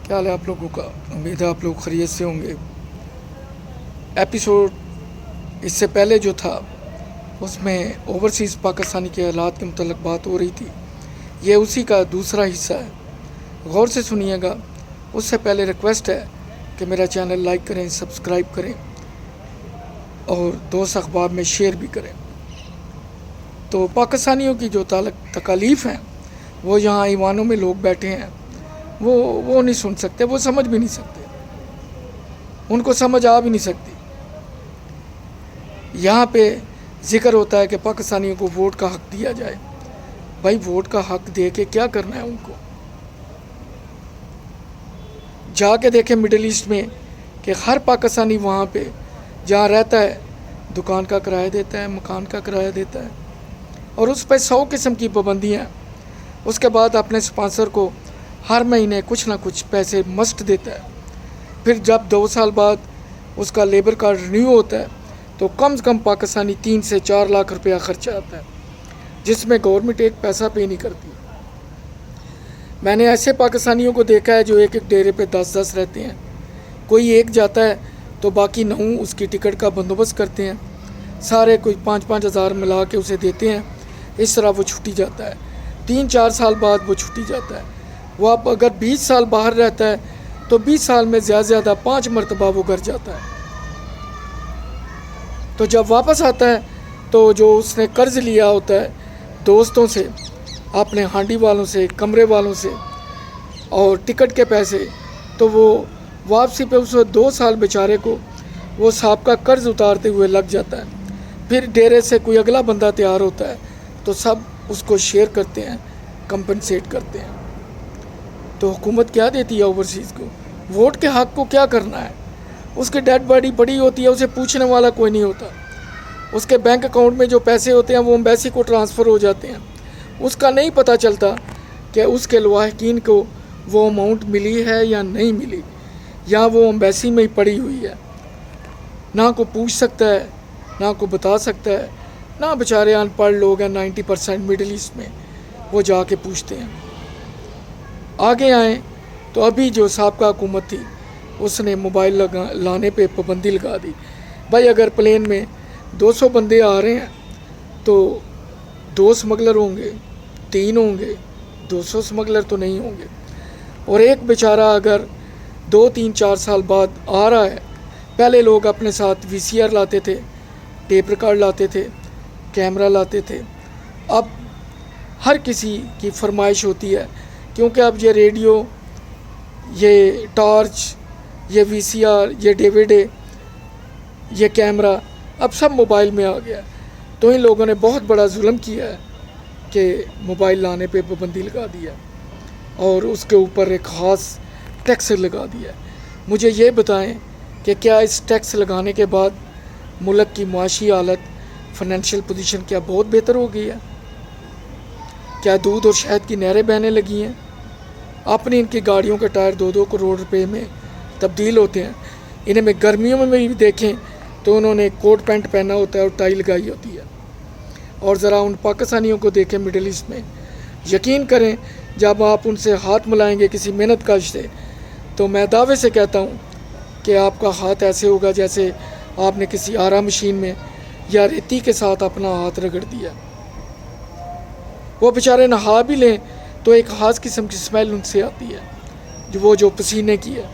کیا حال ہے آپ لوگوں کا؟ امید ہے آپ لوگ خیریت سے ہوں گے۔ ایپیسوڈ اس سے پہلے جو تھا اس میں اوورسیز پاکستانی کے حالات کے متعلق بات ہو رہی تھی، یہ اسی کا دوسرا حصہ ہے، غور سے سنیے گا۔ اس سے پہلے ریکویسٹ ہے کہ میرا چینل لائک کریں، سبسکرائب کریں اور دوست احباب میں شیئر بھی کریں۔ تو پاکستانیوں کی جو تکالیف ہیں وہ یہاں ایوانوں میں لوگ بیٹھے ہیں، وہ نہیں سن سکتے، وہ سمجھ بھی نہیں سکتے، ان کو سمجھ آ بھی نہیں سکتی۔ یہاں پہ ذکر ہوتا ہے کہ پاکستانیوں کو ووٹ کا حق دیا جائے۔ بھائی ووٹ کا حق دے کے کیا کرنا ہے ان کو؟ جا کے دیکھیں مڈل ایسٹ میں کہ ہر پاکستانی وہاں پہ جہاں رہتا ہے دکان کا کرایہ دیتا ہے، مکان کا کرایہ دیتا ہے، اور اس پہ 100 قسم کی پابندیاں۔ اس کے بعد اپنے سپانسر کو ہر مہینے کچھ نہ کچھ پیسے مسٹ دیتا ہے۔ پھر جب 2 سال بعد اس کا لیبر کارڈ رینیو ہوتا ہے تو کم سے کم پاکستانی 3 سے 4 لاکھ روپیہ خرچہ آتا ہے، جس میں گورنمنٹ ایک پیسہ پے نہیں کرتی۔ میں نے ایسے پاکستانیوں کو دیکھا ہے جو ایک ڈیرے پہ 10 رہتے ہیں، کوئی ایک جاتا ہے تو باقی 9 اس کی ٹکٹ کا بندوبست کرتے ہیں، سارے کوئی 5-5 ہزار ملا کے اسے دیتے ہیں، اس طرح وہ چھٹی جاتا ہے۔ 3-4 سال بعد وہ چھٹی جاتا ہے۔ وہ اب اگر 20 سال باہر رہتا ہے تو 20 سال میں زیادہ سے زیادہ 5 مرتبہ وہ گھر جاتا ہے۔ تو جب واپس آتا ہے تو جو اس نے قرض لیا ہوتا ہے دوستوں سے، اپنے ہانڈی والوں سے، کمرے والوں سے اور ٹکٹ کے پیسے، تو وہ واپسی پہ اس 2 سال بیچارے کو وہ سابقہ قرض اتارتے ہوئے لگ جاتا ہے۔ پھر ڈیرے سے کوئی اگلا بندہ تیار ہوتا ہے تو سب اس کو شیئر کرتے ہیں، کمپنسیٹ کرتے ہیں۔ تو حکومت کیا دیتی ہے اوورسیز کو؟ ووٹ کے حق کو کیا کرنا ہے؟ اس کی ڈیڈ باڈی پڑی ہوتی ہے، اسے پوچھنے والا کوئی نہیں ہوتا۔ اس کے بینک اکاؤنٹ میں جو پیسے ہوتے ہیں وہ ایمبیسی کو ٹرانسفر ہو جاتے ہیں۔ اس کا نہیں پتہ چلتا کہ اس کے لواحقین کو وہ اماؤنٹ ملی ہے یا نہیں ملی، یا وہ ایمبیسی میں ہی پڑی ہوئی ہے۔ نہ کو پوچھ سکتا ہے، نہ کو بتا سکتا ہے، نہ بیچارے ان پڑھ لوگ ہیں 90% مڈل ایسٹ میں، وہ جا کے پوچھتے ہیں۔ آگے آئیں تو ابھی جو سابقہ حکومت تھی اس نے موبائل لانے پہ پابندی لگا دی۔ بھائی اگر پلین میں 200 بندے آ رہے ہیں تو 2 اسمگلر ہوں گے، 3 ہوں گے، 200 اسمگلر تو نہیں ہوں گے۔ اور ایک بیچارہ اگر 2-3-4 سال بعد آ رہا ہے، پہلے لوگ اپنے ساتھ VCR لاتے تھے، ٹیپ ریکارڈ لاتے تھے، کیمرہ لاتے تھے، اب ہر کسی کی فرمائش ہوتی ہے، کیونکہ اب یہ ریڈیو، یہ ٹارچ، یہ VCR، یہ DVD، یہ کیمرہ اب سب موبائل میں آ گیا۔ تو ان لوگوں نے بہت بڑا ظلم کیا ہے کہ موبائل لانے پہ پابندی لگا دیا اور اس کے اوپر ایک خاص ٹیکس لگا دیا۔ مجھے یہ بتائیں کہ کیا اس ٹیکس لگانے کے بعد ملک کی معاشی حالت، فائنینشیل پوزیشن کیا بہت بہتر ہو گئی ہے؟ کیا دودھ اور شہد کی نہریں بہنے لگی ہیں؟ اپنی ان کی گاڑیوں کے ٹائر 2-2 کروڑ روپے میں تبدیل ہوتے ہیں۔ انہیں میں گرمیوں میں بھی دیکھیں تو انہوں نے کوٹ پینٹ پہنا ہوتا ہے اور ٹائی لگائی ہوتی ہے۔ اور ذرا ان پاکستانیوں کو دیکھیں مڈل ایسٹ میں، یقین کریں جب آپ ان سے ہاتھ ملائیں گے کسی محنت کش سے، تو میں دعوے سے کہتا ہوں کہ آپ کا ہاتھ ایسے ہوگا جیسے آپ نے کسی آرا مشین میں یا ریتی کے ساتھ اپنا ہاتھ رگڑ دیا۔ وہ بیچارے نہا بھی لیں تو ایک خاص قسم کی سمیل ان سے آتی ہے، جو پسینے کی ہے۔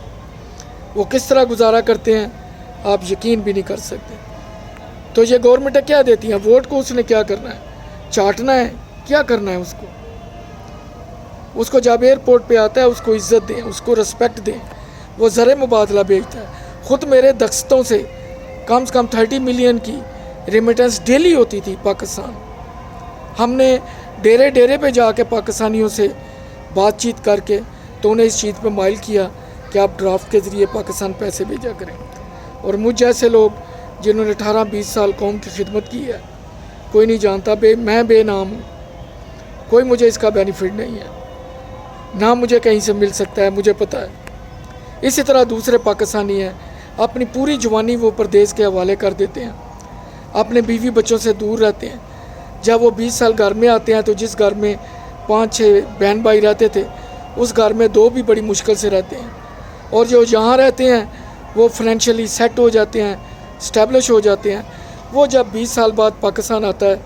وہ کس طرح گزارا کرتے ہیں آپ یقین بھی نہیں کر سکتے۔ تو یہ گورنمنٹ کیا دیتی ہیں؟ ووٹ کو اس نے کیا کرنا ہے؟ چاٹنا ہے؟ کیا کرنا ہے اس کو جب ایئرپورٹ پہ آتا ہے اس کو عزت دیں، اس کو رسپیکٹ دیں۔ وہ زر مبادلہ بھیجتا ہے۔ خود میرے دستوں سے کم 30 ملین کی ریمیٹنس ڈیلی ہوتی تھی پاکستان۔ ہم نے ڈیرے پہ جا کے پاکستانیوں سے بات چیت کر کے تو انہیں اس چیز پہ مائل کیا کہ آپ ڈرافٹ کے ذریعے پاکستان پیسے بھیجا کریں۔ اور مجھ جیسے لوگ جنہوں نے 18-20 سال قوم کی خدمت کی ہے، کوئی نہیں جانتا، میں بے نام ہوں، کوئی مجھے اس کا بینیفٹ نہیں ہے، نہ مجھے کہیں سے مل سکتا ہے، مجھے پتہ ہے۔ اسی طرح دوسرے پاکستانی ہیں، اپنی پوری جوانی وہ پردیس کے حوالے کر دیتے ہیں، اپنے بیوی بچوں سے دور رہتے ہیں۔ جب وہ 20 سال گھر میں آتے ہیں تو جس گھر میں 5-6 بہن بھائی رہتے تھے اس گھر میں 2 بھی بڑی مشکل سے رہتے ہیں۔ اور جو یہاں رہتے ہیں وہ فائنینشلی سیٹ ہو جاتے ہیں، اسٹیبلش ہو جاتے ہیں. وہ جب 20 سال بعد پاکستان آتا ہے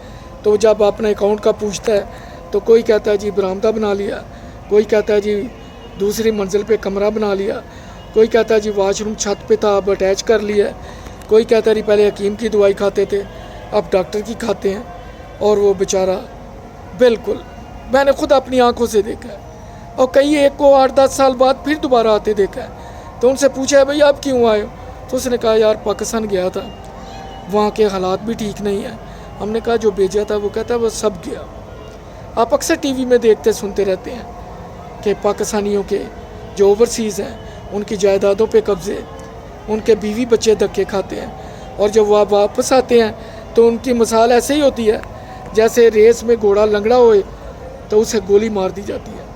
تو جب اپنے اکاؤنٹ کا پوچھتا ہے تو کوئی کہتا ہے جی برآمدہ بنا لیا، کوئی کہتا ہے جی دوسری منزل پہ کمرہ بنا لیا، کوئی کہتا ہے جی واش روم چھت پہ تھا اب اٹیچ کر لیا، کوئی کہتا ہے جی پہلے حکیم کی دوائی کھاتے تھے اب ڈاکٹر کی کھاتے ہیں. اور وہ بیچارہ بالکل میں نے خود اپنی آنکھوں سے دیکھا ہے. اور کئی ایک کو 8-10 سال بعد پھر دوبارہ آتے دیکھا ہے. تو ان سے پوچھا ہے بھئی آپ کیوں آئے ہو؟ تو اس نے کہا یار پاکستان گیا تھا، وہاں کے حالات بھی ٹھیک نہیں ہیں. ہم نے کہا جو بھیجا تھا وہ کہتا ہے وہ سب گیا. آپ اکثر ٹی وی میں دیکھتے سنتے رہتے ہیں کہ پاکستانیوں کے جو اوورسیز ہیں ان کی جائیدادوں پہ قبضے، ان کے بیوی بچے دھکے کھاتے ہیں، اور جب وہ واپس آتے ہیں تو ان کی مثال ایسے ہی ہوتی ہے جیسے ریس میں گھوڑا لنگڑا ہوئے تو اسے گولی مار دی جاتی ہے.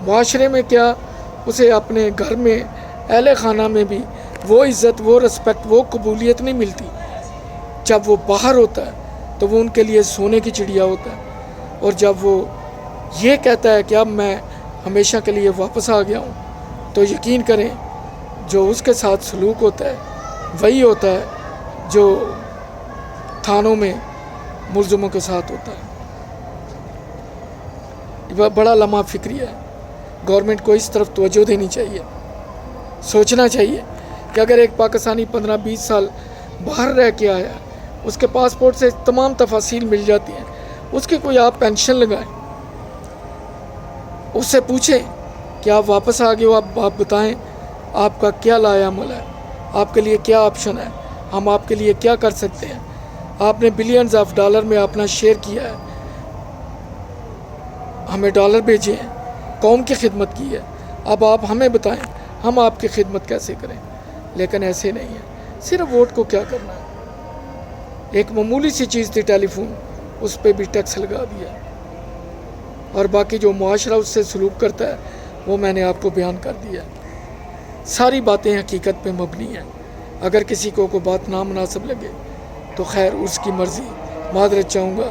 معاشرے میں کیا اسے اپنے گھر میں اہل خانہ میں بھی وہ عزت، وہ رسپیکٹ، وہ قبولیت نہیں ملتی. جب وہ باہر ہوتا ہے تو وہ ان کے لیے سونے کی چڑیا ہوتا ہے. اور جب وہ یہ کہتا ہے کہ اب میں ہمیشہ کے لیے واپس آ گیا ہوں تو یقین کریں جو اس کے ساتھ سلوک ہوتا ہے وہی ہوتا ہے جو تھانوں میں ملزموں کے ساتھ ہوتا ہے. یہ بڑا لمحہ فکری ہے. گورنمنٹ کو اس طرف توجہ دینی چاہیے، سوچنا چاہیے کہ اگر ایک پاکستانی 15-20 سال باہر رہ کے آیا، اس کے پاسپورٹ سے تمام تفاصیل مل جاتی ہیں، اس کی کوئی آپ پینشن لگائیں، اس سے پوچھیں کہ آپ واپس آ گئے ہو، آپ بتائیں آپ کا کیا لایا عمل ہے، آپ کے لیے کیا آپشن ہے، ہم آپ کے لیے کیا کر سکتے ہیں. آپ نے بلینز آف ڈالر میں اپنا شیئر کیا ہے، ہمیں ڈالر بھیجے ہیں، قوم کی خدمت کی ہے، اب آپ ہمیں بتائیں ہم آپ کی خدمت کیسے کریں. لیکن ایسے نہیں ہے، صرف ووٹ کو کیا کرنا ہے. ایک معمولی سی چیز تھی ٹیلی فون، اس پہ بھی ٹیکس لگا دیا، اور باقی جو معاشرہ اس سے سلوک کرتا ہے وہ میں نے آپ کو بیان کر دیا. ساری باتیں حقیقت پہ مبنی ہیں. اگر کسی کو کوئی بات نامناسب لگے تو خیر اس کی مرضی، معذرت چاہوں گا.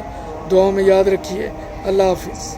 دعاؤں میں یاد رکھیے. اللہ حافظ.